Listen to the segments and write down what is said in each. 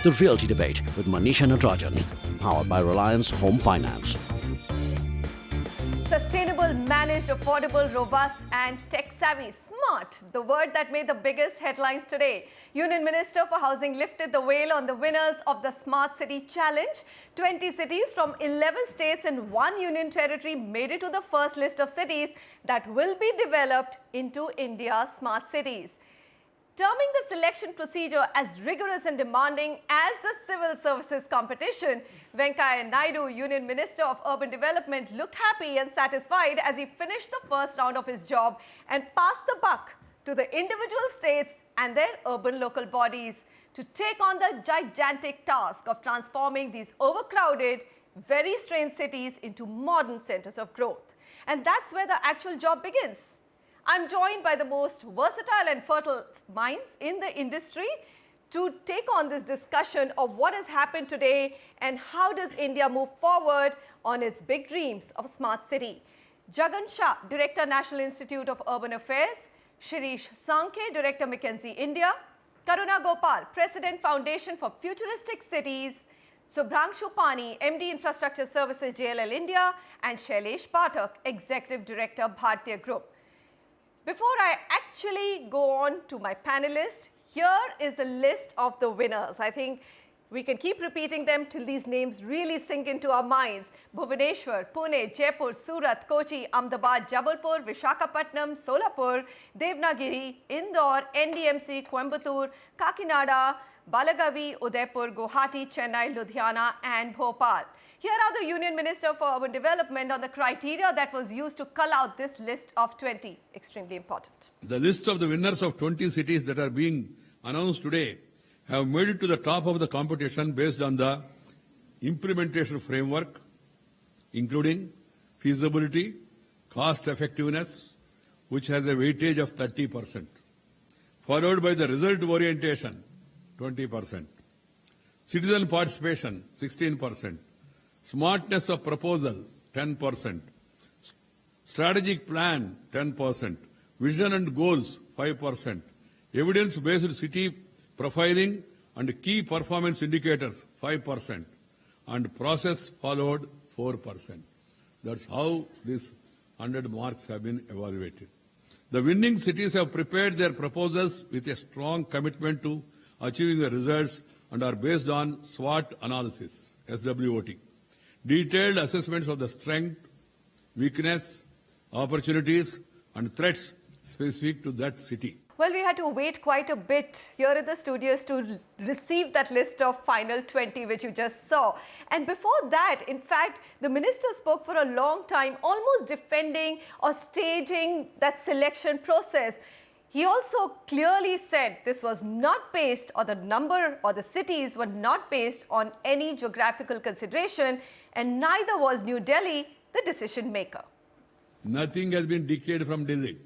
The Realty Debate with Manisha Natarajan, powered by Reliance Home Finance. Sustainable, managed, affordable, robust and tech-savvy. Smart, the word that made the biggest headlines today. Union Minister for Housing lifted the veil on the winners of the Smart City Challenge. 20 cities from 11 states and 1 union territory made it to the first list of cities that will be developed into India's smart cities. Terming the selection procedure as rigorous and demanding as the civil services competition, Venkaiah Naidu, Union Minister of Urban Development, looked happy and satisfied as he finished the first round of his job and passed the buck to the individual states and their urban local bodies to take on the gigantic task of transforming these overcrowded, very strained cities into modern centers of growth. And that's where the actual job begins. I'm joined by the most versatile and fertile minds in the industry to take on this discussion of what has happened today and how does India move forward on its big dreams of smart city. Jagan Shah, Director, National Institute of Urban Affairs; Shirish Sankhe, Director, McKinsey India; Karuna Gopal, President, Foundation for Futuristic Cities; Subhrangshu Pani, MD, Infrastructure Services, JLL India; and Shailesh Pathak, Executive Director, Bhartiya Group. Before I actually go on to my panelists, here is the list of the winners. I think we can keep repeating them till these names really sink into our minds. Bhubaneswar, Pune, Jaipur, Surat, Kochi, Ahmedabad, Jabalpur, Visakhapatnam, Solapur, Devnagiri, Indore, NDMC, Coimbatore, Kakinada, Balagavi, Udaipur, Guwahati, Chennai, Ludhiana and Bhopal. Here are the Union Minister for Urban Development on the criteria that was used to cull out this list of 20. Extremely important. The list of the winners of 20 cities that are being announced today have made it to the top of the competition based on the implementation framework, including feasibility, cost effectiveness, which has a weightage of 30%, followed by the result orientation, 20%, citizen participation, 16%, smartness of proposal, 10%. Strategic plan, 10%. Vision and goals, 5%. Evidence-based city profiling and key performance indicators, 5%. And process followed, 4%. That's how these 100 marks have been evaluated. The winning cities have prepared their proposals with a strong commitment to achieving the results and are based on SWOT analysis, SWOT. Detailed assessments of the strength, weakness, opportunities and threats specific to that city. Well, we had to wait quite a bit here in the studios to receive that list of final 20 which you just saw. And before that, in fact, the minister spoke for a long time, almost defending or staging that selection process. He also clearly said this was not based, or the number or the cities were not based on any geographical consideration, and neither was New Delhi the decision maker. Nothing has been dictated from Delhi.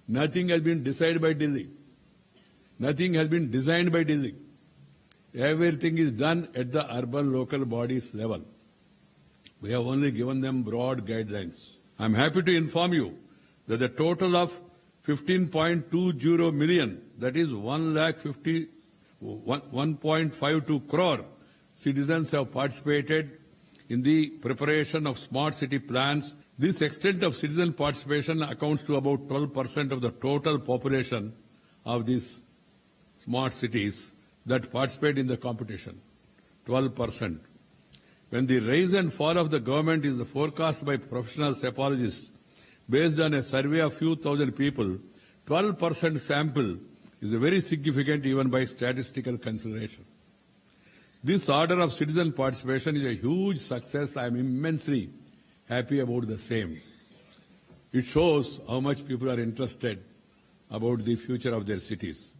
Nothing has been decided by Delhi. Nothing has been designed by Delhi. Everything is done at the urban local bodies level. We have only given them broad guidelines. I am happy to inform you that the total of 15.20 million, that is 1.52 crore citizens have participated in the preparation of smart city plans. This extent of citizen participation accounts to about 12% of the total population of these smart cities that participate in the competition. 12%. When the rise and fall of the government is forecast by professional psychologists based on a survey of few thousand people, 12% sample is very significant even by statistical consideration. This order of citizen participation is a huge success. I am immensely happy about the same. It shows how much people are interested about the future of their cities.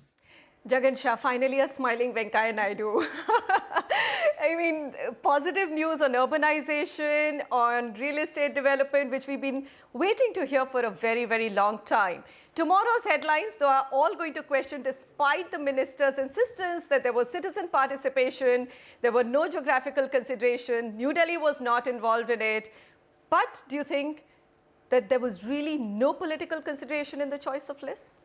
Jagan Shah, finally a smiling Venkaiah Naidu. I mean, positive news on urbanization, on real estate development, which we've been waiting to hear for a very, very long time. Tomorrow's headlines, though, are all going to question, despite the minister's insistence that there was citizen participation, there were no geographical consideration, New Delhi was not involved in it. But do you think that there was really no political consideration in the choice of lists?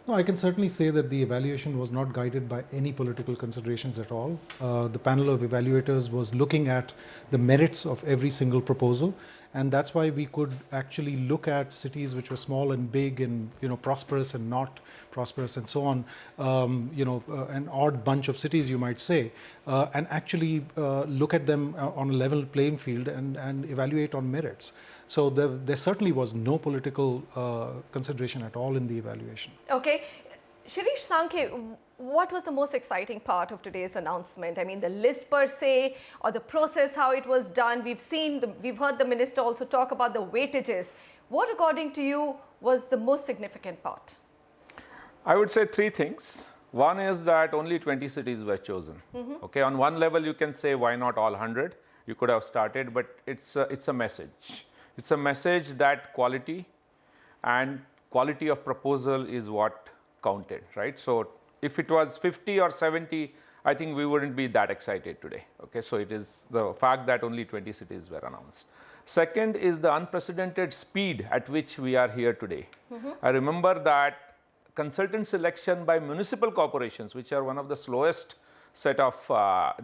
No, I can certainly say that the evaluation was not guided by any political considerations at all. The panel of evaluators was looking at the merits of every single proposal, and that's why we could actually look at cities which were small and big and prosperous and not prosperous and so on, an odd bunch of cities you might say, and actually look at them on a level playing field and evaluate on merits. So there certainly was no political consideration at all in the evaluation. Okay. Shirish Sankhe, what was the most exciting part of today's announcement? I mean, the list per se, or the process, how it was done. We've heard the minister also talk about the weightages. What, according to you, was the most significant part? I would say three things. One is that only 20 cities were chosen. Okay, on one level you can say why not all 100? You could have started, but it's a message. It's a message that quality of proposal is what counted, right? So if it was 50 or 70, I think we wouldn't be that excited today. Okay, so it is the fact that only 20 cities were announced. Second is the unprecedented speed at which we are here today. I remember that consultant selection by municipal corporations, which are one of the slowest set of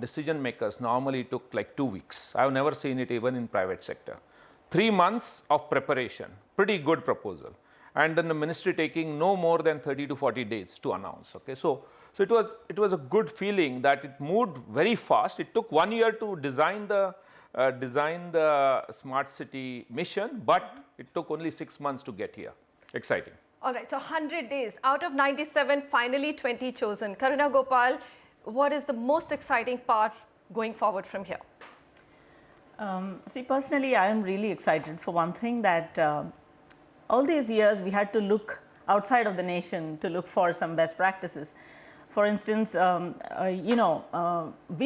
decision makers, normally took like 2 weeks. I've never seen it even in private sector. 3 months of preparation, pretty good proposal. And then the ministry taking no more than 30 to 40 days to announce. Okay, so it was a good feeling that it moved very fast. It took 1 year to design the smart city mission, but it took only 6 months to get here. Exciting. All right, so 100 days. Out of 97, finally 20 chosen. Karuna Gopal, what is the most exciting part going forward from here? See, personally, I am really excited for one thing that all these years we had to look outside of the nation to look for some best practices. For instance, we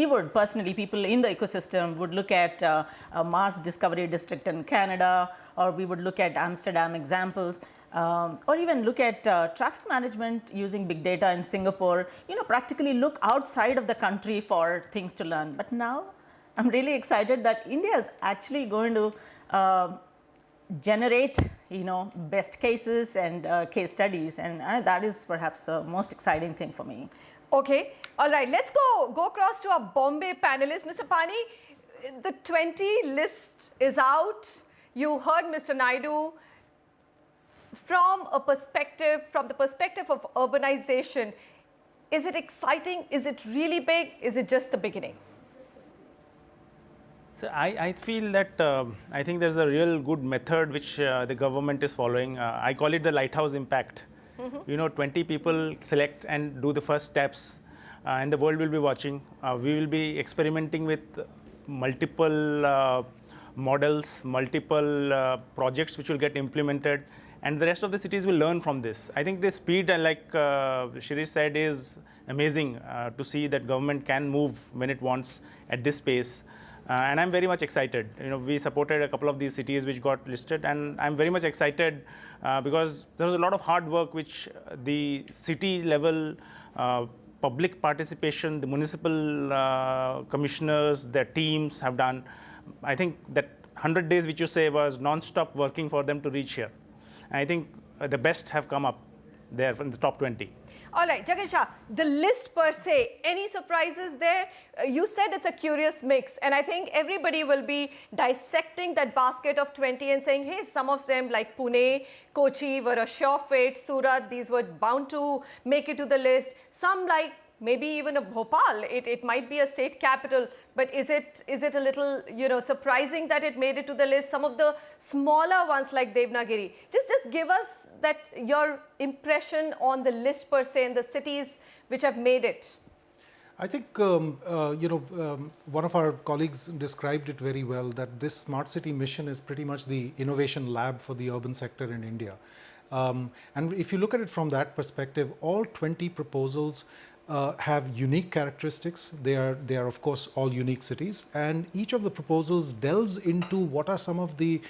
would personally, people in the ecosystem would look at a Mars Discovery District in Canada, or we would look at Amsterdam examples, or even look at traffic management using big data in Singapore, practically look outside of the country for things to learn. But now I'm really excited that India is actually going to generate, best cases and case studies, and that is perhaps the most exciting thing for me. Okay, all right, let's go across to our Bombay panelists. Mr. Pani, the 20 list is out. You heard Mr. Naidu. From the perspective of urbanization, is it exciting? Is it really big? Is it just the beginning? So I feel that I think there's a real good method which the government is following. I call it the lighthouse impact. 20 people select and do the first steps, and the world will be watching. We will be experimenting with multiple models, multiple projects which will get implemented, and the rest of the cities will learn from this. I think the speed, like Shirish said, is amazing to see that government can move when it wants at this pace. And I'm very much excited. We supported a couple of these cities which got listed, and I'm very much excited because there was a lot of hard work which the city level public participation, the municipal commissioners, their teams have done. I think that 100 days which you say was non-stop working for them to reach here. And I think the best have come up there from the top 20. All right, Jagan Shah, the list per se, any surprises there? You said it's a curious mix, and I think everybody will be dissecting that basket of 20 and saying, hey, some of them like Pune, Kochi were a sure fate, Surat, these were bound to make it to the list. Some like maybe even a Bhopal, it might be a state capital, but is it a little, surprising that it made it to the list? Some of the smaller ones like Devnagiri. Just give us your impression on the list per se and the cities which have made it. I think, one of our colleagues described it very well, that this smart city mission is pretty much the innovation lab for the urban sector in India. And if you look at it from that perspective, all 20 proposals have unique characteristics. They are of course all unique cities, and each of the proposals delves into what are some of the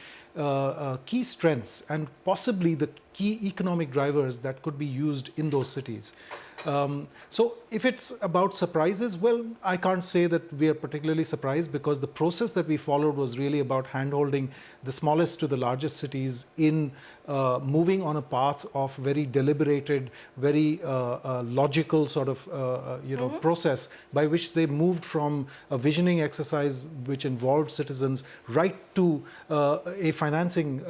key strengths and possibly the key economic drivers that could be used in those cities. So if it's about surprises, well, I can't say that we are particularly surprised, because the process that we followed was really about handholding the smallest to the largest cities in moving on a path of very deliberated, very logical sort of process by which they moved from a visioning exercise which involved citizens right to a financing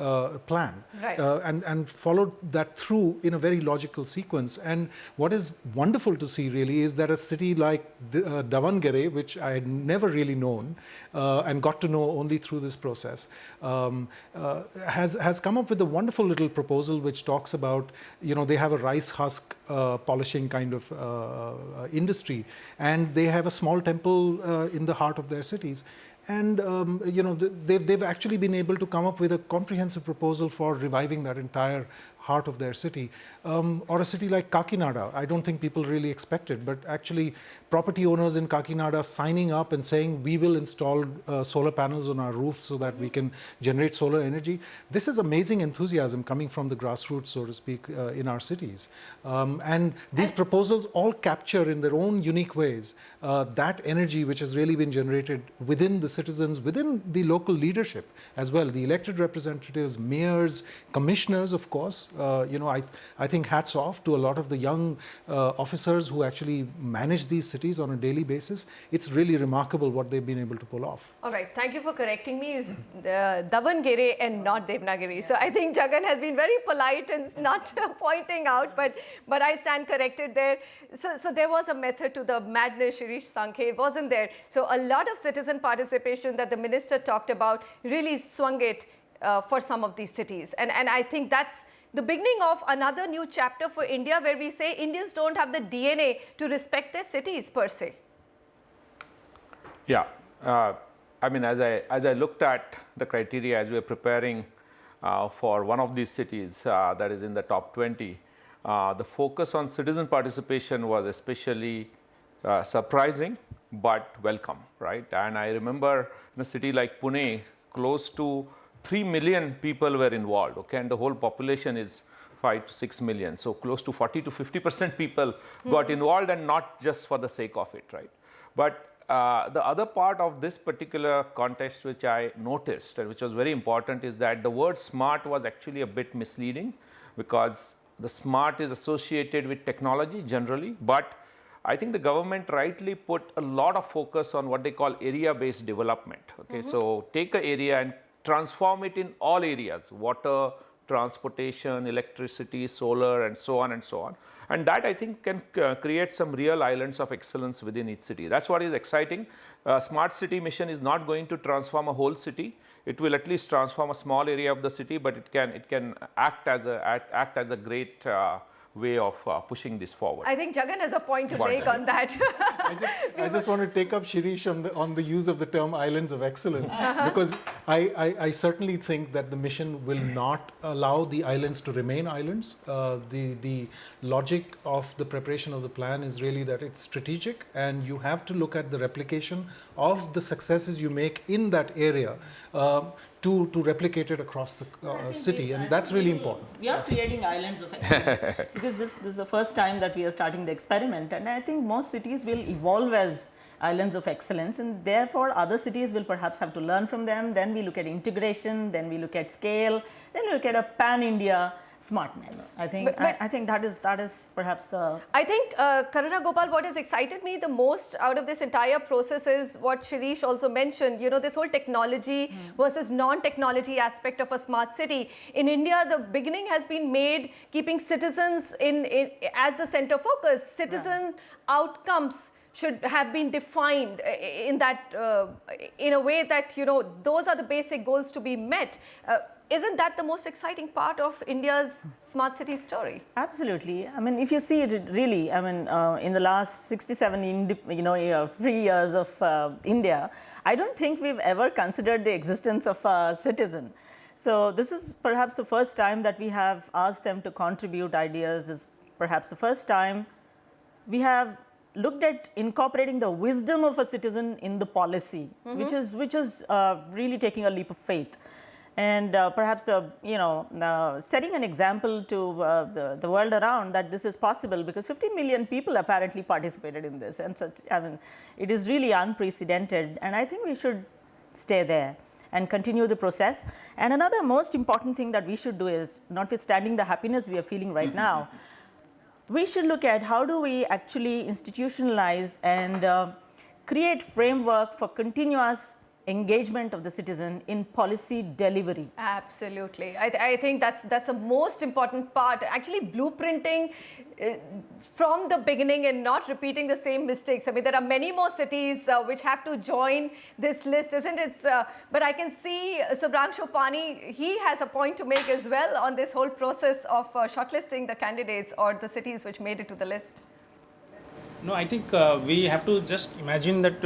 plan, Right. and followed that through in a very logical sequence. And what is wonderful to see really is that a city like Davangere, which I had never really known and got to know only through this process, has come up with a wonderful little proposal which talks about, they have a rice husk polishing kind of industry, and they have a small temple in the heart of their cities. And they've actually been able to come up with a comprehensive proposal for reviving that entire heart of their city. Or a city like Kakinada, I don't think people really expected, but actually property owners in Kakinada signing up and saying we will install solar panels on our roofs so that we can generate solar energy. This is amazing enthusiasm coming from the grassroots, so to speak, in our cities. And these proposals all capture in their own unique ways that energy which has really been generated within the citizens, within the local leadership as well, the elected representatives, mayors, commissioners, of course. I think hats off to a lot of the young officers who actually manage these cities on a daily basis. It's really remarkable what they've been able to pull off. All right, thank you for correcting me. It's Davangere and not Devnagiri. So I think Jagan has been very polite and not pointing out, but I stand corrected there. So there was a method to the madness, Shirish Sankhe, wasn't there? So a lot of citizen participation that the minister talked about really swung it for some of these cities. And I think that's the beginning of another new chapter for India, where we say Indians don't have the DNA to respect their cities per se. Yeah, I mean, as I looked at the criteria as we were preparing for one of these cities that is in the top 20, the focus on citizen participation was especially surprising but welcome, right? And I remember in a city like Pune, close to 3 million people were involved, okay, and the whole population is 5 to 6 million. So close to 40 to 50% people got involved, and not just for the sake of it, right? But the other part of this particular contest which I noticed and which was very important is that the word smart was actually a bit misleading, because the smart is associated with technology generally, but I think the government rightly put a lot of focus on what they call area-based development, okay? So take an area and transform it in all areas: water, transportation, electricity, solar, and so on and so on. And that, I think, can create some real islands of excellence within each city. That's what is exciting. Smart city mission is not going to transform a whole city. It will at least transform a small area of the city, but it can act as a great way of pushing this forward. I think Jagan has a point to make on that. I just want to take up Shirish on the use of the term islands of excellence, because I certainly think that the mission will not allow the islands to remain islands. The logic of the preparation of the plan is really that it's strategic, and you have to look at the replication of the successes you make in that area to replicate it across the city, and that's really important. We are creating islands of excellence because this is the first time that we are starting the experiment, and I think most cities will evolve as islands of excellence, and therefore other cities will perhaps have to learn from them. Then we look at integration, then we look at scale, then we look at a pan-India smartness. I think I think that is perhaps the. I think Karuna Gopal, what has excited me the most out of this entire process is what Shirish also mentioned. You know, this whole technology versus non-technology aspect of a smart city. In India, the beginning has been made keeping citizens in as the center focus. Citizen outcomes should have been defined in that in a way that, you know, those are the basic goals to be met. Isn't that the most exciting part of India's smart city story? Absolutely. I mean, if you see it really, I mean, in the last 67 free years of India, I don't think we've ever considered the existence of a citizen. So this is perhaps the first time that we have asked them to contribute ideas. This is perhaps the first time we have looked at incorporating the wisdom of a citizen in the policy, which is really taking a leap of faith. and perhaps setting an example to the world around that this is possible, because 15 million people apparently participated in this, and such, I mean, it is really unprecedented, and I think we should stay there and continue the process. And another most important thing that we should do is, notwithstanding the happiness we are feeling right now, we should look at how do we actually institutionalize and create framework for continuous engagement of the citizen in policy delivery. Absolutely. I think that's the most important part, actually blueprinting from the beginning and not repeating the same mistakes. I mean, there are many more cities which have to join this list, isn't it? But I can see Subhranshu Pani, he has a point to make as well on this whole process of shortlisting the candidates or the cities which made it to the list. No, I think we have to just imagine that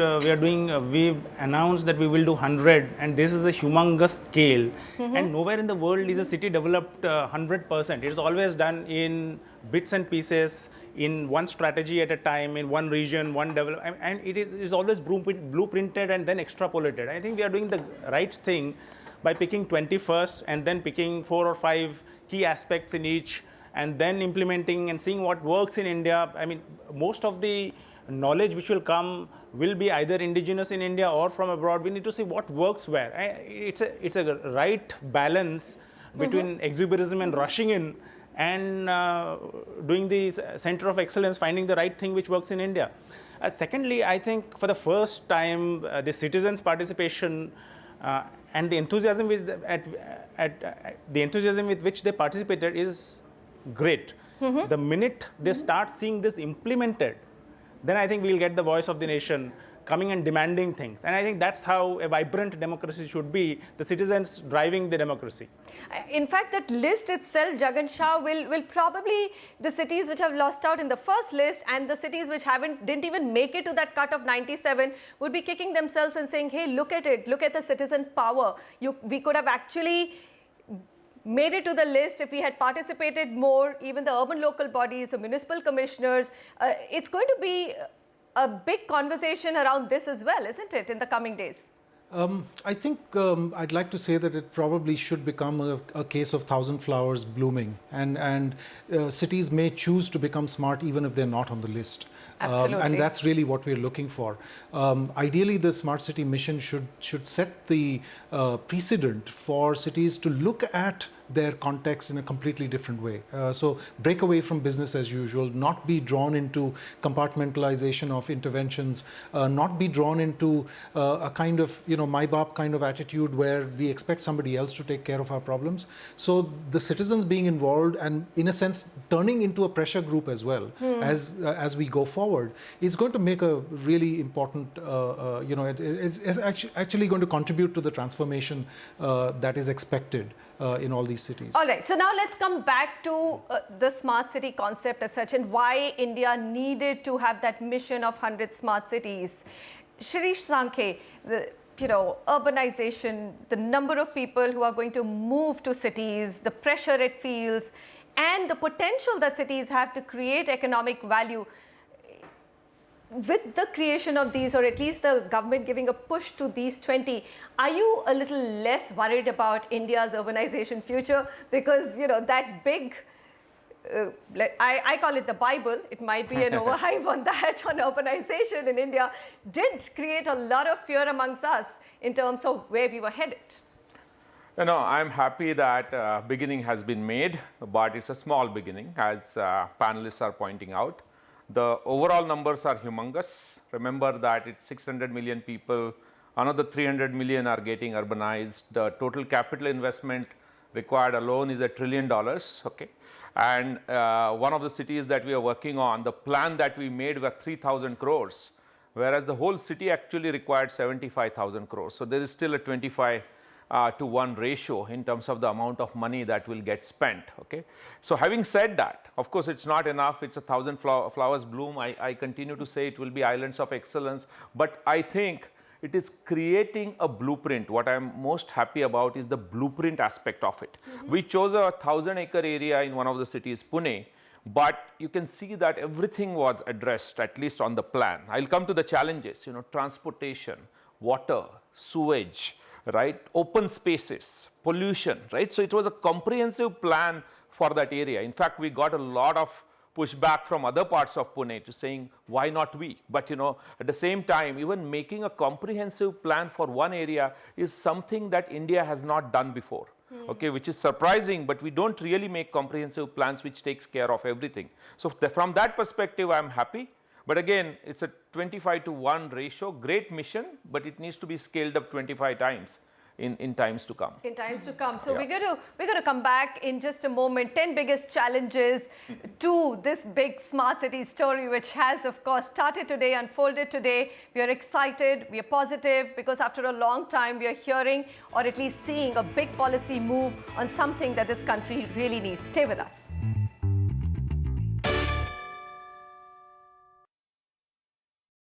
we've announced that we will do 100, and this is a humongous scale. And nowhere in the world is a city developed 100%. It is always done in bits and pieces, in one strategy at a time, in one region, one development, and it is always blueprinted and then extrapolated. I think we are doing the right thing by picking 20 first and then picking 4 or 5 key aspects in each, and then implementing and seeing what works in India. I mean, most of the knowledge which will come will be either indigenous in India or from abroad. We need to see what works where. It's a right balance between exuberism and rushing in, and doing the center of excellence, finding the right thing which works in India. Secondly, I think for the first time, the citizens' participation and the enthusiasm with which they participated is great. The minute they start seeing this implemented, then I think we'll get the voice of the nation coming and demanding things. And I think that's how a vibrant democracy should be, the citizens driving the democracy. In fact, that list itself, Jagan Shah, will probably, the cities which have lost out in the first list and the cities which didn't even make it to that cut of 97 would be kicking themselves and saying, hey, look at it, look at the citizen power. We could have actually made it to the list if we had participated more, even the urban local bodies, the municipal commissioners. It's going to be a big conversation around this as well, isn't it, in the coming days? I think I'd like to say that it probably should become a case of 1,000 flowers blooming, and cities may choose to become smart even if they're not on the list. Absolutely. And that's really what we're looking for. Ideally, the Smart City mission should set the precedent for cities to look at their context in a completely different way. So break away from business as usual, not be drawn into compartmentalization of interventions, not be drawn into a kind of, my baap kind of attitude where we expect somebody else to take care of our problems. So the citizens being involved and, in a sense, turning into a pressure group as well as we go forward is going to make a really important, it's actually going to contribute to the transformation that is expected in all these cities. All right, so now let's come back to the smart city concept as such and why India needed to have that mission of 100 smart cities. Shirish Sankhe, urbanization, the number of people who are going to move to cities, the pressure it feels, and the potential that cities have to create economic value. With the creation of these, or at least the government giving a push to these 20, are you a little less worried about India's urbanization future? Because, that big, I call it the Bible, it might be an overhype on that, on urbanization in India, did create a lot of fear amongst us in terms of where we were headed. I'm happy that beginning has been made, but it's a small beginning, as panelists are pointing out. The overall numbers are humongous. Remember that it's 600 million people, another 300 million are getting urbanized. The total capital investment required alone is $1 trillion, okay? And one of the cities that we are working on, the plan that we made was 3,000 crores, whereas the whole city actually required 75,000 crores. So there is still a 25 to 1 ratio in terms of the amount of money that will get spent, okay? So having said that, of course, it's not enough. It's 1,000 flowers bloom. I continue to say it will be islands of excellence, but I think it is creating a blueprint. What I'm most happy about is the blueprint aspect of it. We chose a 1,000-acre area in one of the cities, Pune, but you can see that everything was addressed, at least on the plan. I'll come to the challenges, transportation, water, sewage, right? Open spaces, pollution, right? So it was a comprehensive plan for that area. In fact, we got a lot of pushback from other parts of Pune to saying, why not we? But you know, at the same time, even making a comprehensive plan for one area is something that India has not done before. Okay, which is surprising, but we don't really make comprehensive plans which takes care of everything. So from that perspective, I'm happy. But again, it's a 25-to-1 ratio, great mission, but it needs to be scaled up 25 times in times to come. In times to come. So we're going to come back in just a moment. 10 biggest challenges to this big smart city story, which has, of course, started today, unfolded today. We are excited, we are positive, because after a long time, we are hearing or at least seeing a big policy move on something that this country really needs. Stay with us.